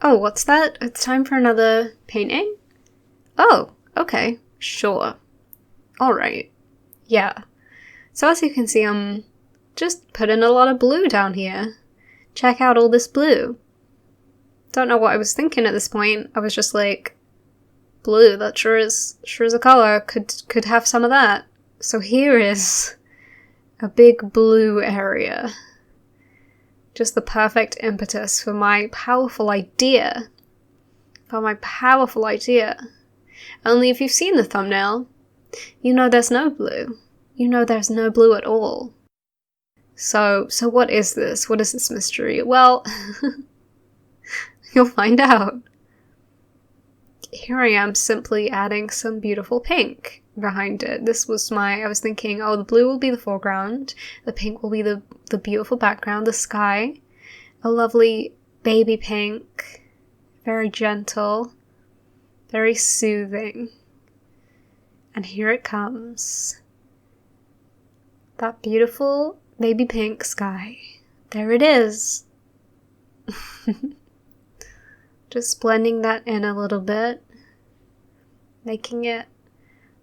Oh, what's that? It's time for another painting? Oh, okay, sure. Alright. Yeah. So as you can see, I'm just putting a lot of blue down here. Check out all this blue. Don't know what I was thinking at this point. I was just like, blue, that sure is a color. Could have some of that. So here is a big blue area. Just the perfect impetus for my powerful idea. Only if you've seen the thumbnail, you know there's no blue. You know there's no blue at all. So what is this? What is this mystery? Well, you'll find out. Here I am simply adding some beautiful pink behind it. I was thinking, oh, the blue will be the foreground, the pink will be the beautiful background, the sky, a lovely baby pink, very gentle, very soothing. And here it comes. That beautiful baby pink sky. There it is. Just blending that in a little bit, making it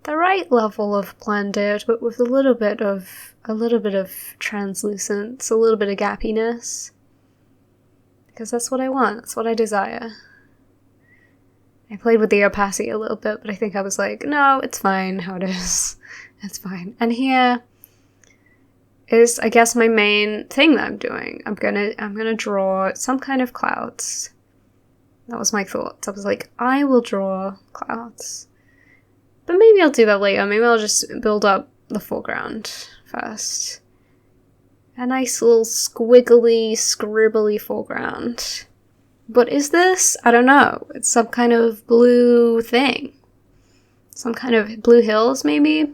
the right level of blended, but with a little bit of translucence, a little bit of gappiness. Because that's what I want, that's what I desire. I played with the opacity a little bit, but I think I was like, no, it's fine how it is. It's fine. And here is, I guess, my main thing that I'm doing. I'm gonna draw some kind of clouds. That was my thoughts. I was like, I will draw clouds. But maybe I'll do that later. Maybe I'll just build up the foreground first. A nice little squiggly, scribbly foreground. What is this? I don't know. It's some kind of blue thing. Some kind of blue hills, maybe?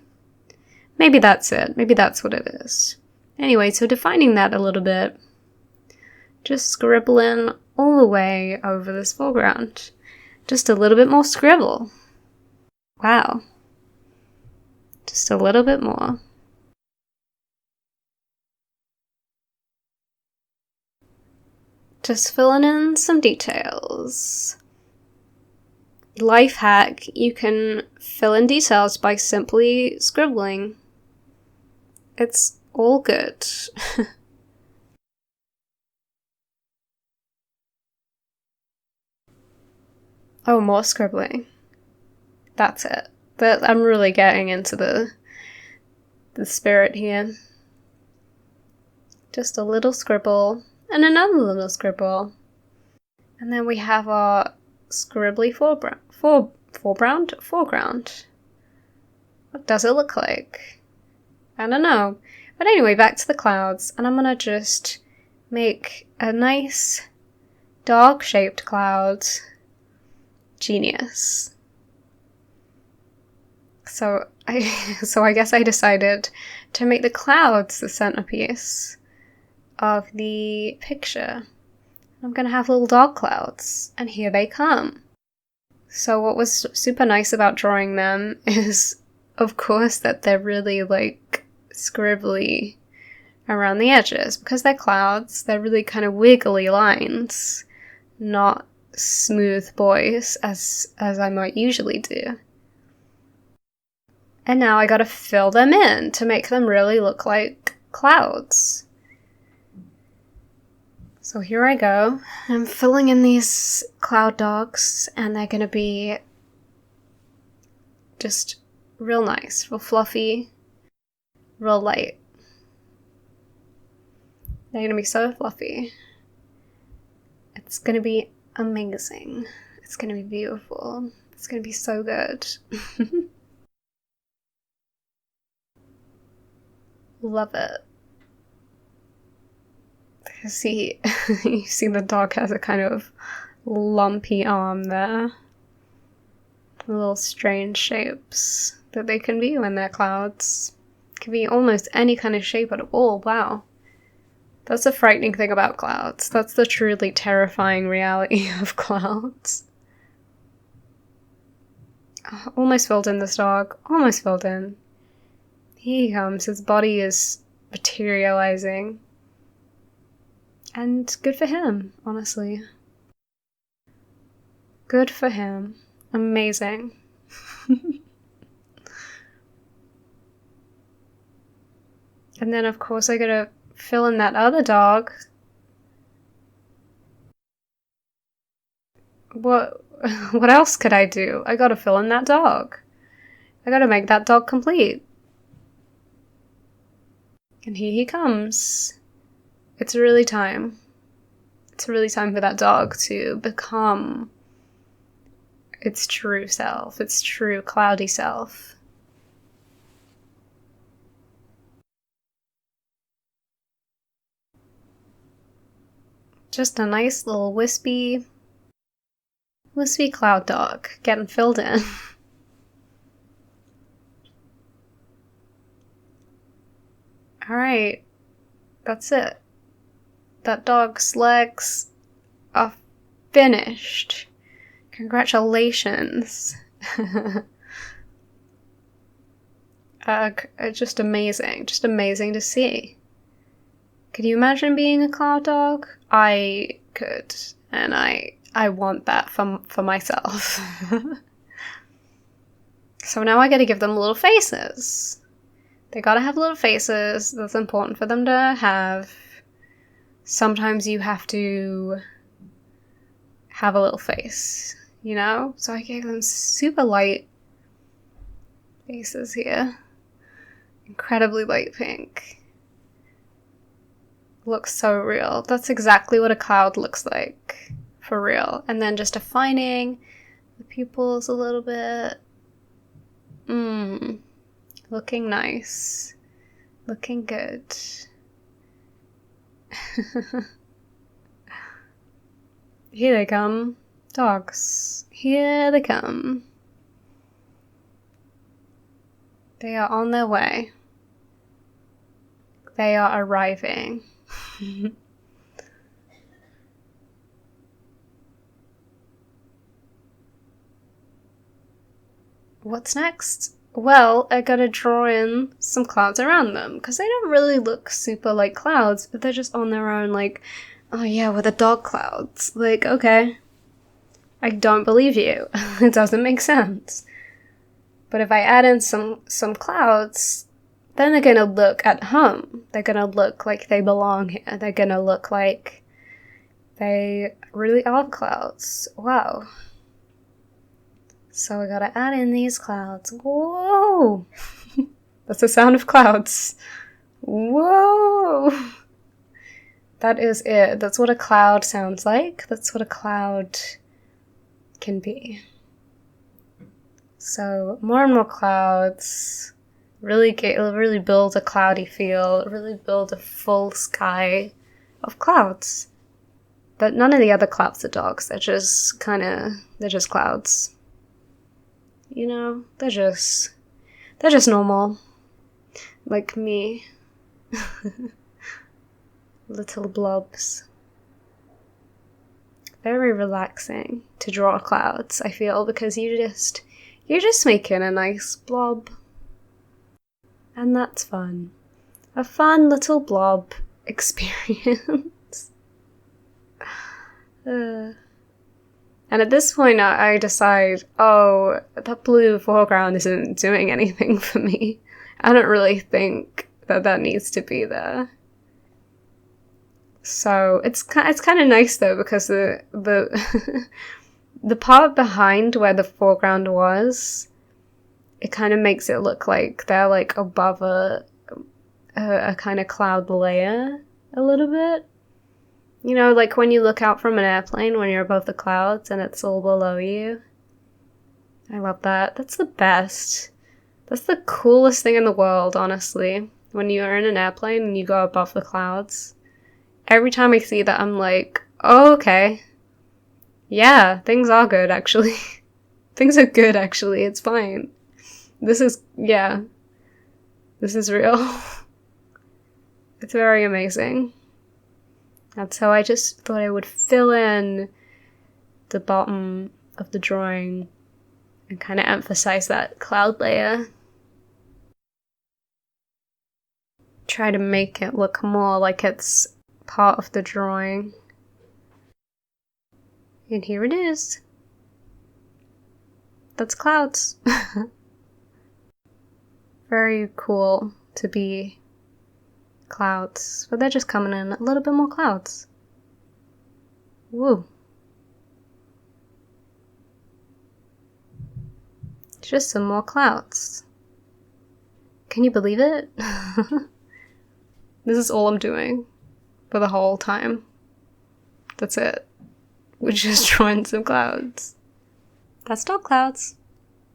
Maybe that's it. Maybe that's what it is. Anyway, so defining that a little bit. Just scribbling all the way over this foreground. Just a little bit more scribble. Wow. Just a little bit more. Just filling in some details. Life hack, you can fill in details by simply scribbling. It's all good. Oh, more scribbling. That's it. But I'm really getting into the spirit here. Just a little scribble, and another little scribble. And then we have our scribbly foreground. What does it look like? I don't know. But anyway, back to the clouds, and I'm gonna just make a nice dog-shaped cloud. Genius. So I guess I decided to make the clouds the centerpiece of the picture. I'm gonna have little dog clouds, and here they come. So what was super nice about drawing them is, of course, that they're really like scribbly around the edges. Because they're clouds, they're really kind of wiggly lines, not smooth boys as I might usually do. And now I gotta fill them in to make them really look like clouds. So here I go. I'm filling in these cloud dogs, and they're gonna be just real nice, real fluffy, real light. They're gonna be so fluffy. It's gonna be amazing. It's gonna be beautiful. It's gonna be so good. Love it. See, you see the dog has a kind of lumpy arm there. Little strange shapes that they can be when they're clouds. Can be almost any kind of shape at all. Wow. That's the frightening thing about clouds. That's the truly terrifying reality of clouds. Almost filled in this dog. Almost filled in. Here he comes. His body is materializing. And good for him, honestly. Good for him. Amazing. And then, of course, I gotta fill in that other dog. What else could I do? I gotta fill in that dog. I gotta make that dog complete. And here he comes. It's really time. It's really time for that dog to become its true self, its true cloudy self. Just a nice little wispy cloud dog getting filled in. Alright, that's it. That dog's legs are finished. Congratulations. Just amazing to see. Could you imagine being a cloud dog? I could, and I want that for myself. So now I gotta give them little faces. They gotta have little faces. That's important for them to have. Sometimes you have to have a little face, you know? So I gave them super light faces here. Incredibly light pink. Looks so real. That's exactly what a cloud looks like, for real. And then just defining the pupils a little bit. Looking nice. Looking good. Here they come. Dogs. Here they come. They are on their way. They are arriving. What's next? Well, I gotta draw in some clouds around them, because they don't really look super like clouds, but they're just on their own, like, oh yeah, we're the dog clouds. Like, okay. I don't believe you. It doesn't make sense. But if I add in some clouds, then they're gonna look at home. They're gonna look like they belong here. They're gonna look like they really are clouds. Wow. So I gotta add in these clouds. Whoa! That's the sound of clouds. Whoa! That is it. That's what a cloud sounds like. That's what a cloud can be. So more and more clouds. Really build a cloudy feel. Really build a full sky of clouds. But none of the other clouds are dogs. They're just clouds. You know, they're just normal. Like me. Little blobs. Very relaxing to draw clouds, I feel, because you're just making a nice blob. And that's fun. A fun little blob experience. And at this point, I decide, oh, that blue foreground isn't doing anything for me. I don't really think that needs to be there. So it's kind of nice though, because the the part behind where the foreground was, it kind of makes it look like they're like above a kind of cloud layer a little bit. You know, like when you look out from an airplane when you're above the clouds and it's all below you. I love that. That's the best. That's the coolest thing in the world, honestly. When you're in an airplane and you go above the clouds. Every time I see that, I'm like, oh, okay. Yeah, things are good, actually. Things are good, actually. It's fine. This is real. It's very amazing. And so I just thought I would fill in the bottom of the drawing and kind of emphasize that cloud layer. Try to make it look more like it's part of the drawing. And here it is. that's clouds. Very cool to be clouds, but they're just coming in a little bit more clouds. Woo. Just some more clouds. Can you believe it? This is all I'm doing for the whole time. That's it. We're just drawing some clouds. That's not clouds.